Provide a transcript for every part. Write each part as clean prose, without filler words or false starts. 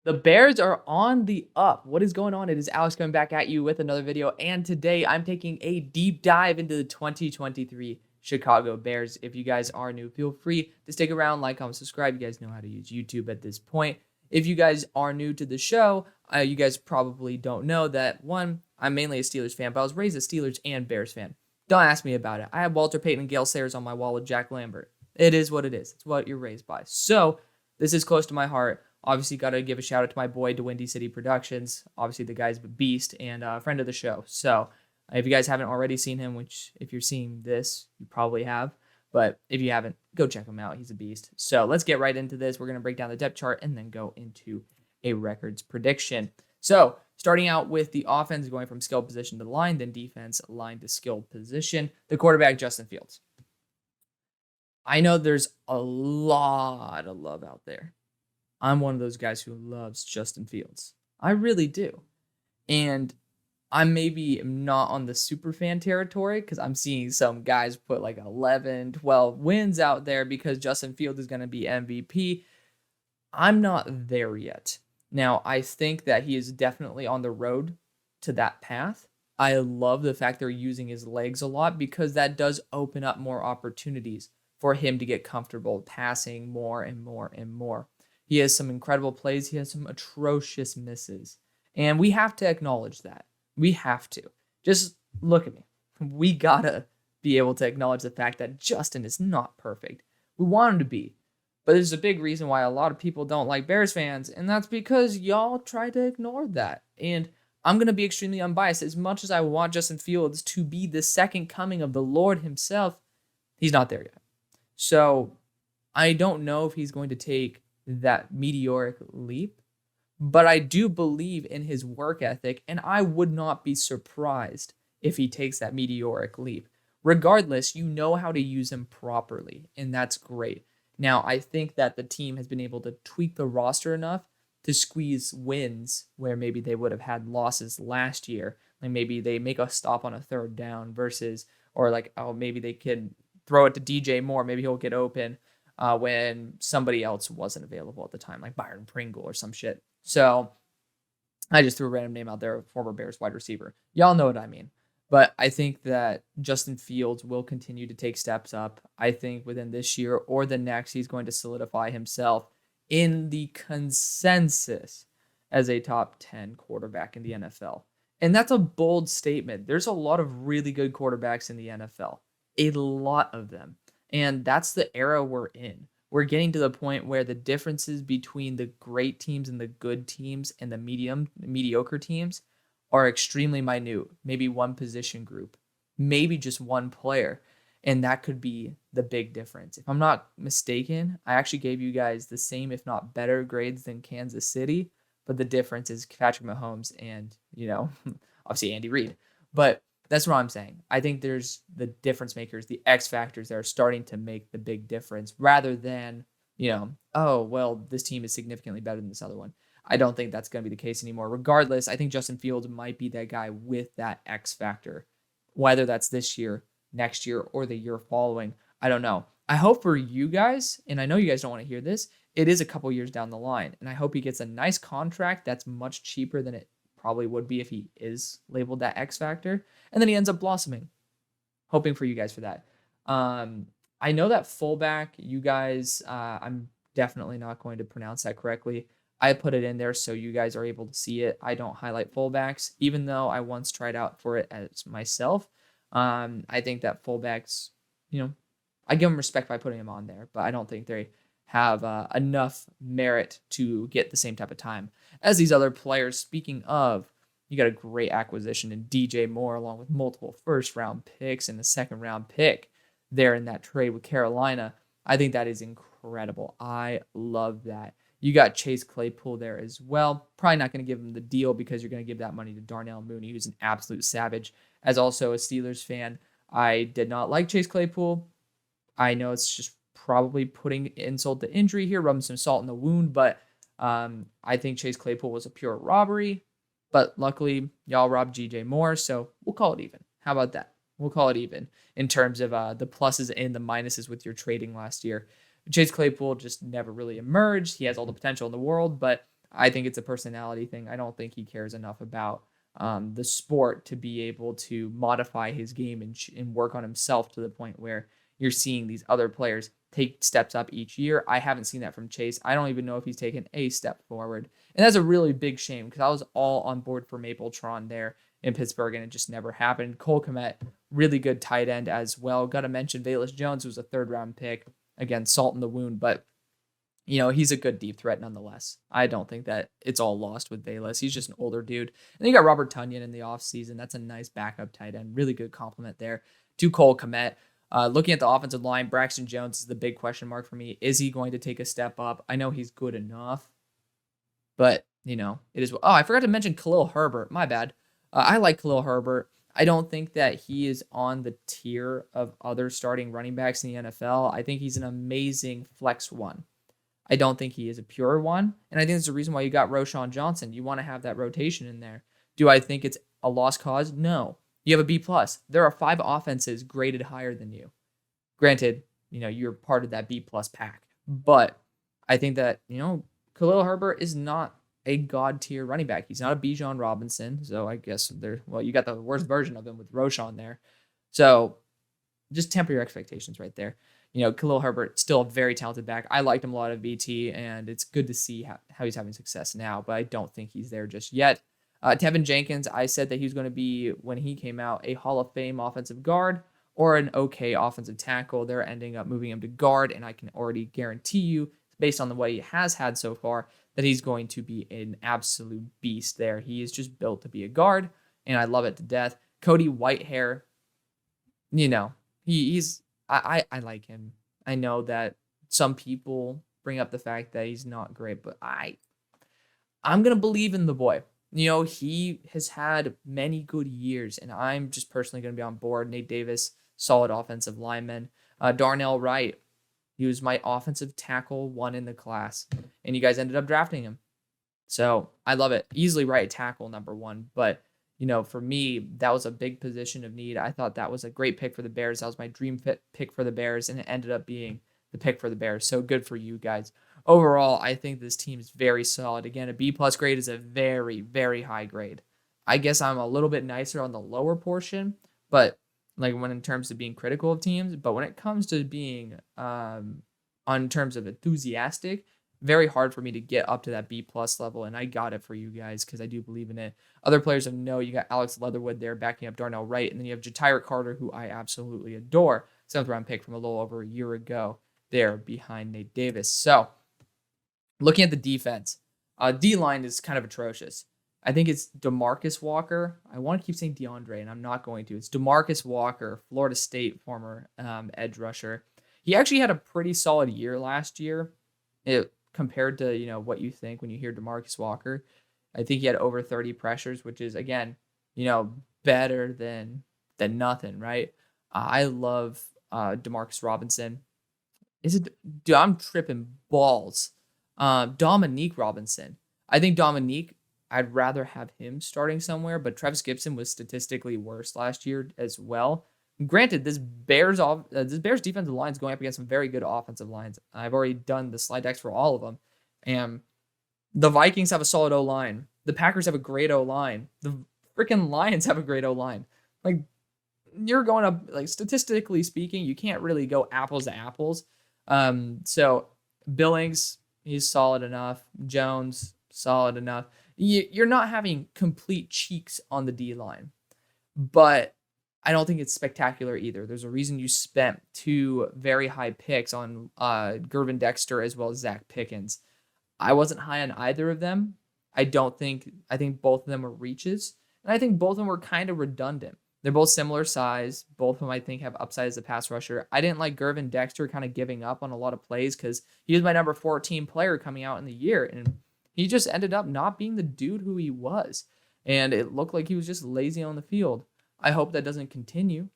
The Bears are on the up. What is going on? It is Alex coming back at you with another video. And today I'm taking a deep dive into the 2023 Chicago Bears. If you guys are new, feel free to stick around, like, comment, subscribe. You guys know how to use YouTube at this point. If you guys are new to the show, you guys probably don't know that, one, I'm mainly a Steelers fan, but I was raised a Steelers and Bears fan. Don't ask me about it. I have Walter Payton and Gale Sayers on my wall with Jack Lambert. It is what it is. It's what you're raised by. So this is close to my heart. Obviously, got to give a shout out to my boy, DeWindy City Productions. Obviously, the guy's a beast and a friend of the show. So, if you guys haven't already seen him, which if you're seeing this, you probably have. But if you haven't, go check him out. He's a beast. So, let's get right into this. We're going to break down the depth chart and then go into a records prediction. So, starting out with the offense, going from skill position to line, then defense, line to skill position. The quarterback, Justin Fields. I know there's a lot of love out there. I'm one of those guys who loves Justin Fields. I really do. And I'm maybe not on the super fan territory because I'm seeing some guys put like 11, 12 wins out there because Justin Fields is going to be MVP. I'm not there yet. Now, I think that he is definitely on the road to that path. I love the fact they're using his legs a lot because that does open up more opportunities for him to get comfortable passing more and more and more. He has some incredible plays. He has some atrocious misses. And we have to acknowledge that. We have to. Just look at me. We got to be able to acknowledge the fact that Justin is not perfect. We want him to be. But there's a big reason why a lot of people don't like Bears fans, and that's because y'all try to ignore that. And I'm going to be extremely unbiased. As much as I want Justin Fields to be the second coming of the Lord himself, he's not there yet. So I don't know if he's going to take that meteoric leap, but I do believe in his work ethic, and I would not be surprised if he takes that meteoric leap. Regardless, you know how to use him properly, and that's great. Now, I think that the team has been able to tweak the roster enough to squeeze wins where maybe they would have had losses last year. Like maybe they make a stop on a third down versus, or like, oh, maybe they can throw it to DJ Moore. Maybe he'll get open. When somebody else wasn't available at the time, like Byron Pringle or some shit. So I just threw a random name out there, former Bears wide receiver. Y'all know what I mean. But I think that Justin Fields will continue to take steps up. I think within this year or the next, he's going to solidify himself in the consensus as a top 10 quarterback in the NFL. And that's a bold statement. There's a lot of really good quarterbacks in the NFL, a lot of them. And that's the era we're in. We're getting to the point where the differences between the great teams and the good teams and the mediocre teams are extremely minute. Maybe one position group, maybe just one player. And that could be the big difference. If I'm not mistaken, I actually gave you guys the same, if not better grades than Kansas City. But the difference is Patrick Mahomes and, obviously Andy Reid. But that's what I'm saying. I think there's the difference makers, the X factors that are starting to make the big difference rather than, oh, well, this team is significantly better than this other one. I don't think that's going to be the case anymore. Regardless, I think Justin Fields might be that guy with that X factor, whether that's this year, next year, or the year following. I don't know. I hope for you guys, and I know you guys don't want to hear this, it is a couple years down the line, and I hope he gets a nice contract that's much cheaper than it probably would be if he is labeled that X factor, and then he ends up blossoming. Hoping for you guys for that. I know that fullback, you guys, I'm definitely not going to pronounce that correctly. I put it in there so you guys are able to see it. I don't highlight fullbacks, even though I once tried out for it as myself. I think that fullbacks, I give them respect by putting them on there, but I don't think they have enough merit to get the same type of time as these other players. Speaking of, you got a great acquisition in DJ Moore, along with multiple first-round picks and a second-round pick there in that trade with Carolina. I think that is incredible. I love that. You got Chase Claypool there as well. Probably not going to give him the deal because you're going to give that money to Darnell Mooney, who's an absolute savage. As also a Steelers fan, I did not like Chase Claypool. I know it's just probably putting insult to injury here, rubbing some salt in the wound, but I think Chase Claypool was a pure robbery. But luckily, y'all robbed DJ Moore, so we'll call it even. How about that? We'll call it even in terms of the pluses and the minuses with your trading last year. Chase Claypool just never really emerged. He has all the potential in the world, but I think it's a personality thing. I don't think he cares enough about the sport to be able to modify his game and work on himself to the point where you're seeing these other players take steps up each year. I haven't seen that from Chase. I don't even know if he's taken a step forward. And that's a really big shame because I was all on board for Mapletron there in Pittsburgh, and it just never happened. Cole Kmet, really good tight end as well. Got to mention Velus Jones, who was a third-round pick. Again, salt in the wound, but he's a good deep threat nonetheless. I don't think that it's all lost with Velus. He's just an older dude. And then you got Robert Tonyan in the offseason. That's a nice backup tight end. Really good compliment there to Cole Kmet. Looking at the offensive line, Braxton Jones is the big question mark for me. Is he going to take a step up? I know he's good enough, but, it is. Oh, I forgot to mention Khalil Herbert. My bad. I like Khalil Herbert. I don't think that he is on the tier of other starting running backs in the NFL. I think he's an amazing flex one. I don't think he is a pure one. And I think that's the reason why you got Roschon Johnson. You want to have that rotation in there. Do I think it's a lost cause? No. You have a B+. There are 5 offenses graded higher than you. Granted, you're part of that B+ pack. But I think that, Khalil Herbert is not a god tier running back. He's not a Bijan Robinson. So I guess you got the worst version of him with Roschon there. So just temper your expectations right there. Khalil Herbert, still a very talented back. I liked him a lot at VT, and it's good to see how he's having success now, but I don't think he's there just yet. Tevin Jenkins, I said that he was going to be, when he came out, a Hall of Fame offensive guard or an okay offensive tackle. They're ending up moving him to guard, and I can already guarantee you, based on the way he has had so far, that he's going to be an absolute beast there. He is just built to be a guard, and I love it to death. Cody Whitehair, he's... I like him. I know that some people bring up the fact that he's not great, but I'm going to believe in the boy. He has had many good years, and I'm just personally going to be on board. Nate Davis, solid offensive lineman. Darnell Wright, he was my offensive tackle 1 in the class, and you guys ended up drafting him. So I love it. Easily right tackle number 1, but for me, that was a big position of need. I thought that was a great pick for the Bears. That was my dream pick for the Bears, and it ended up being the pick for the Bears. So good for you guys. Overall, I think this team is very solid. Again, a B+ grade is a very, very high grade. I guess I'm a little bit nicer on the lower portion, but when in terms of being critical of teams, but when it comes to being on terms of enthusiastic, very hard for me to get up to that B+ level, and I got it for you guys because I do believe in it. Other players of note, you got Alex Leatherwood there backing up Darnell Wright, and then you have Jatire Carter, who I absolutely adore. 7th-round pick from a little over a year ago there behind Nate Davis. So, looking at the defense, D-line is kind of atrocious. I think it's DeMarcus Walker. I want to keep saying DeAndre, and I'm not going to. It's DeMarcus Walker, Florida State former edge rusher. He actually had a pretty solid year last year. Compared to, what you think when you hear DeMarcus Walker. I think he had over 30 pressures, which is, again, better than nothing, right? I love Demarcus Robinson. Dude, I'm tripping balls. Dominique Robinson. I think Dominique, I'd rather have him starting somewhere, but Travis Gibson was statistically worse last year as well. Granted, this Bears defensive line is going up against some very good offensive lines. I've already done the slide decks for all of them. And the Vikings have a solid O-line. The Packers have a great O-line. The freaking Lions have a great O-line. You're going up, statistically speaking, you can't really go apples to apples. So Billings, he's solid enough. Jones, solid enough. You're not having complete cheeks on the D-line. But I don't think it's spectacular either. There's a reason you spent 2 very high picks on Gervin Dexter as well as Zach Pickens. I wasn't high on either of them. I think both of them were reaches. And I think both of them were kind of redundant. They're both similar size. Both of them, I think, have upside as a pass rusher. I didn't like Gervin Dexter kind of giving up on a lot of plays because he was my number 14 player coming out in the year. And he just ended up not being the dude who he was. And it looked like he was just lazy on the field. I hope that doesn't continue,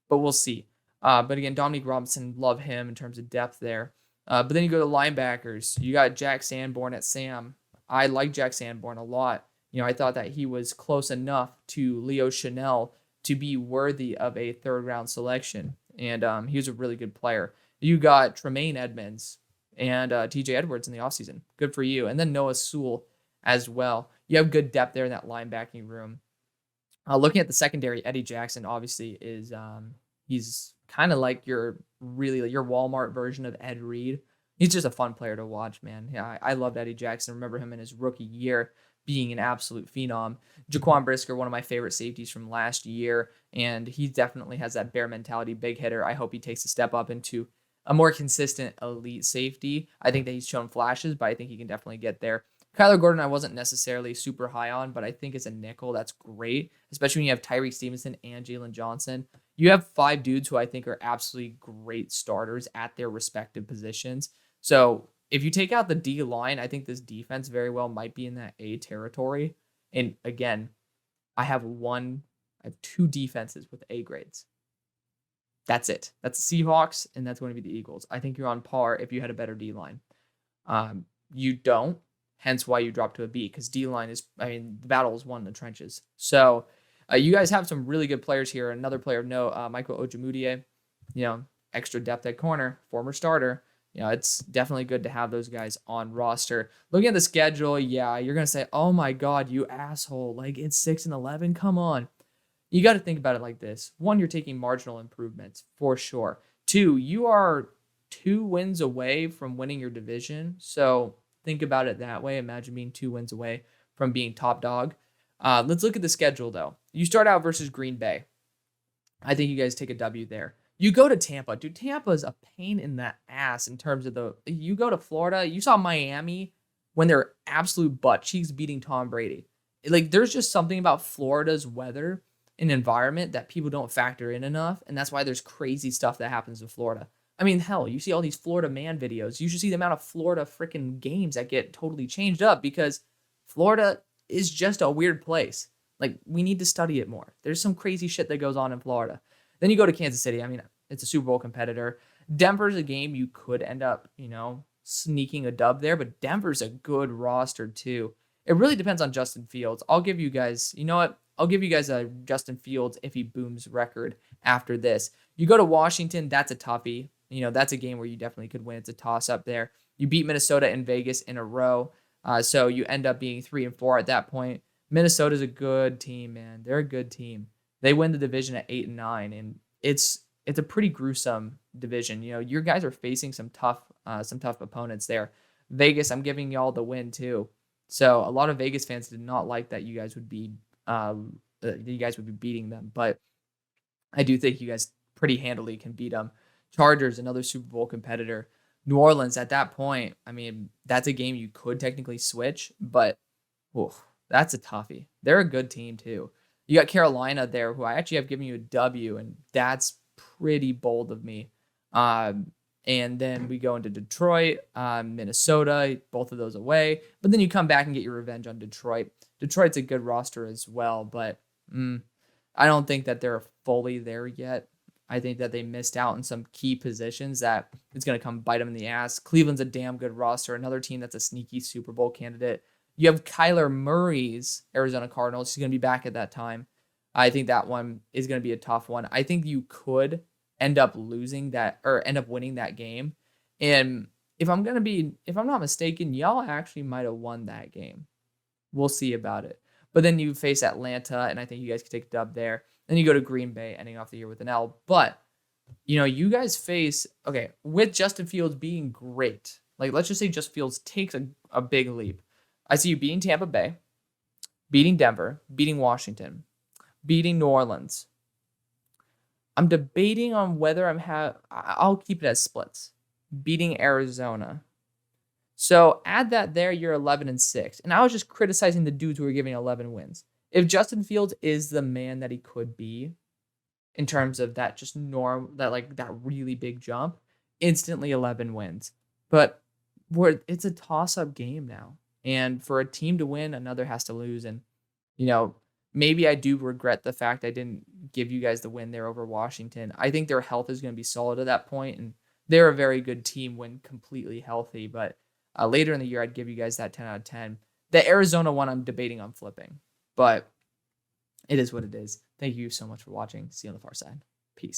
but we'll see. But again, Dominique Robinson, love him in terms of depth there. But then you go to linebackers. You got Jack Sanborn at Sam. I like Jack Sanborn a lot. I thought that he was close enough to Leo Chanel to be worthy of a 3rd-round selection. And he was a really good player. You got Tremaine Edmonds and TJ Edwards in the offseason. Good for you. And then Noah Sewell as well. You have good depth there in that linebacking room. Looking at the secondary, Eddie Jackson obviously is he's kind of like your Walmart version of Ed Reed. He's just a fun player to watch, man. Yeah, I loved Eddie Jackson. Remember him in his rookie year being an absolute phenom. Jaquan Brisker, one of my favorite safeties from last year, and he definitely has that bear mentality, big hitter. I hope he takes a step up into a more consistent elite safety. I think that he's shown flashes, but I think he can definitely get there. Kyler Gordon, I wasn't necessarily super high on, but I think as a nickel, that's great, especially when you have Tyreek Stevenson and Jalen Johnson. You have 5 dudes who I think are absolutely great starters at their respective positions. So if you take out the D line, I think this defense very well might be in that A territory. And again, I have 2 defenses with A grades. That's it. That's the Seahawks, and that's going to be the Eagles. I think you're on par if you had a better D line. You don't. Hence why you drop to a B, because D-line the battle is won in the trenches. So you guys have some really good players here. Another player of note, Michael Ojemudia, extra depth at corner, former starter. It's definitely good to have those guys on roster. Looking at the schedule, yeah, you're going to say, oh my God, you asshole. Like, it's 6-11. Come on. You got to think about it like this. 1, you're taking marginal improvements for sure. 2, you are 2 wins away from winning your division. So think about it that way. Imagine being 2 wins away from being top dog. Let's look at the schedule, though. You start out versus Green Bay. I think you guys take a W there. You go to Tampa. Dude, Tampa's a pain in the ass in terms of you go to Florida. You saw Miami when they're absolute butt cheeks beating Tom Brady. Like, there's just something about Florida's weather and environment that people don't factor in enough, and that's why there's crazy stuff that happens in Florida. I mean, hell, you see all these Florida man videos. You should see the amount of Florida freaking games that get totally changed up because Florida is just a weird place. Like, we need to study it more. There's some crazy shit that goes on in Florida. Then you go to Kansas City. I mean, it's a Super Bowl competitor. Denver's a game you could end up, sneaking a dub there, but Denver's a good roster too. It really depends on Justin Fields. I'll give you guys, I'll give you guys a Justin Fields if he booms record after this. You go to Washington, that's a toughie. That's a game where you definitely could win. It's a toss-up there. You beat Minnesota and Vegas in a row, so you end up being 3-4 at that point. Minnesota's a good team, man. They're a good team. They win the division at 8-9, and it's a pretty gruesome division. Your guys are facing some tough opponents there. Vegas, I'm giving y'all the win too. So a lot of Vegas fans did not like that you guys would be beating them, but I do think you guys pretty handily can beat them. Chargers, another Super Bowl competitor. New Orleans, at that point, I mean, that's a game you could technically switch, but that's a toughie. They're a good team too. You got Carolina there, who I actually have given you a W, and that's pretty bold of me. And then we go into Detroit, Minnesota, both of those away. But then you come back and get your revenge on Detroit. Detroit's a good roster as well, but I don't think that they're fully there yet. I think that they missed out on some key positions that it's going to come bite them in the ass. Cleveland's a damn good roster. Another team that's a sneaky Super Bowl candidate. You have Kyler Murray's Arizona Cardinals. He's going to be back at that time. I think that one is going to be a tough one. I think you could end up losing that or end up winning that game. And if I'm not mistaken, y'all actually might have won that game. We'll see about it. But then you face Atlanta, and I think you guys could take a dub there. Then you go to Green Bay, ending off the year with an L. But, you guys face, with Justin Fields being great, like, let's just say Justin Fields takes a big leap. I see you beating Tampa Bay, beating Denver, beating Washington, beating New Orleans. I'm debating on whether I'll keep it as splits. Beating Arizona. So add that there, you're 11-6. And I was just criticizing the dudes who were giving 11 wins. If Justin Fields is the man that he could be, in terms of that just that really big jump, instantly 11 wins. But it's a toss-up game now. And for a team to win, another has to lose. And, maybe I do regret the fact I didn't give you guys the win there over Washington. I think their health is going to be solid at that point, and they're a very good team when completely healthy. But later in the year, I'd give you guys that 10 out of 10. The Arizona one, I'm debating on flipping. But it is what it is. Thank you so much for watching. See you on the far side.